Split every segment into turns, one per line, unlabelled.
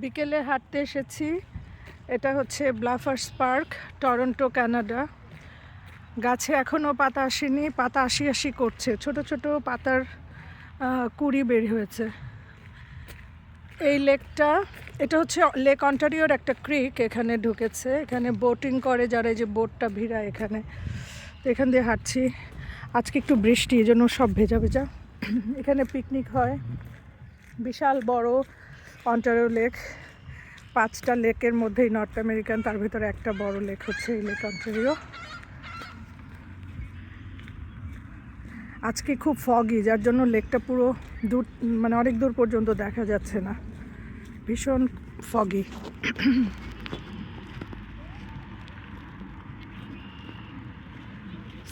বিকেলে হাঁটতে এসেছি। এটা হচ্ছে ব্লাফার্স পার্ক, টরন্টো, কানাডা। গাছে এখনও পাতা আসেনি, পাতা আসি করছে। ছোট ছোট পাতার কুড়ি বের হয়েছে। এই লেকটা, এটা হচ্ছে লেক অন্টারিওর একটা ক্রিক, এখানে ঢুকেছে। এখানে বোটিং করে যারা, এই যে বোটটা ভিড়ায় এখানে। তো এখান দিয়ে হাঁটছি। আজকে একটু বৃষ্টি, এই জন্য সব ভেজা ভেজা। এখানে পিকনিক হয়। বিশাল বড় অন্টারিও লেক। 5টা লেকের মধ্যেই নর্থ আমেরিকান, তার ভিতরে একটা বড় লেক হচ্ছে এই লেক অন্টারিও। আজকে খুব ফগি, যার জন্য লেকটা পুরো দূর, মানে অনেক দূর পর্যন্ত দেখা যাচ্ছে না, ভীষণ ফগি।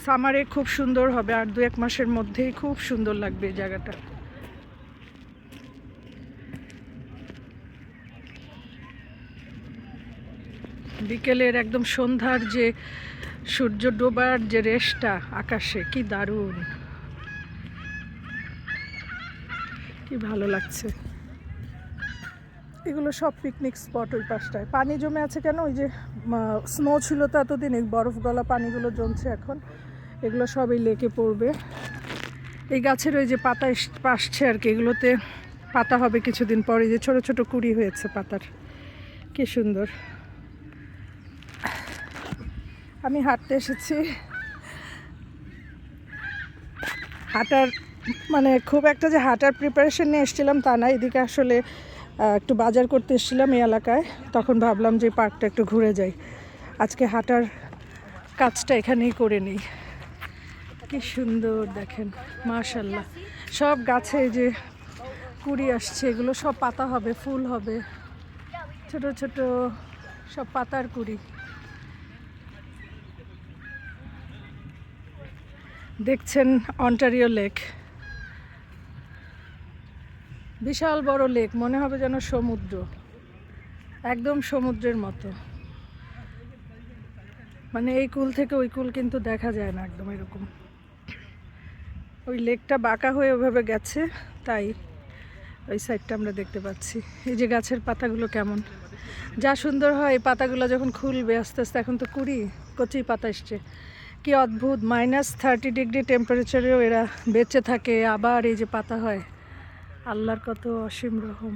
সামারে খুব সুন্দর হবে, আর 2-1 মাসের মধ্যেই খুব সুন্দর লাগবে এই জায়গাটা। বিকেলের একদম সন্ধ্যার যে সূর্য ডোবার যে রেশটা আকাশে, কি দারুণ, কি ভালো লাগছে। এগুলো সব পিকনিক স্পট। ওই পাশটায় পানি জমে আছে কেন? ওই যে স্নো ছিল তো এতদিন, এই বরফ গলা পানিগুলো জমছে এখন, এগুলো সব এই লেকে পড়বে। এই গাছের ওই যে পাতা পাসছে আর কি, এগুলোতে পাতা হবে কিছুদিন পরে। যে ছোট ছোট কুড়ি হয়েছে পাতার, কি সুন্দর। আমি হাঁটতে এসেছি। হাঁটার মানে খুব একটা যে হাঁটার প্রিপারেশন নিয়ে এসেছিলাম তা না। এদিকে আসলে একটু বাজার করতে এসেছিলাম এই এলাকায়, তখন ভাবলাম যে পার্কটা একটু ঘুরে যাই। আজকে হাঁটার কাজটা এখানেই করে নিই। কি সুন্দর দেখেন, মাশাআল্লাহ। সব গাছে যে কুড়ি আসছে, এগুলো সব পাতা হবে, ফুল হবে, ছোট ছোট সব পাতার কুড়ি। দেখছেন অন্টারিও লেক, বিশাল বড় লেক, মনে হবে যেন সমুদ্র, একদম সমুদ্রের মতো। মানে এই কুল থেকে ওই কুল কিন্তু দেখা যায় না, একদম এরকম। ওই লেকটা বাঁকা হয়ে ওইভাবে গেছে, তাই ওই সাইডটা আমরা দেখতে পাচ্ছি। এই যে গাছের পাতাগুলো কেমন যা সুন্দর হয়, এই পাতাগুলো যখন খুলবে আস্তে আস্তে। এখন তো কচি পাতা এসছে, কি অদ্ভুত। -30 ডিগ্রি টেম্পারেচারেও এরা বেঁচে থাকে, আবার এই যে পাতা হয়। আল্লাহর কত অসীম রহম।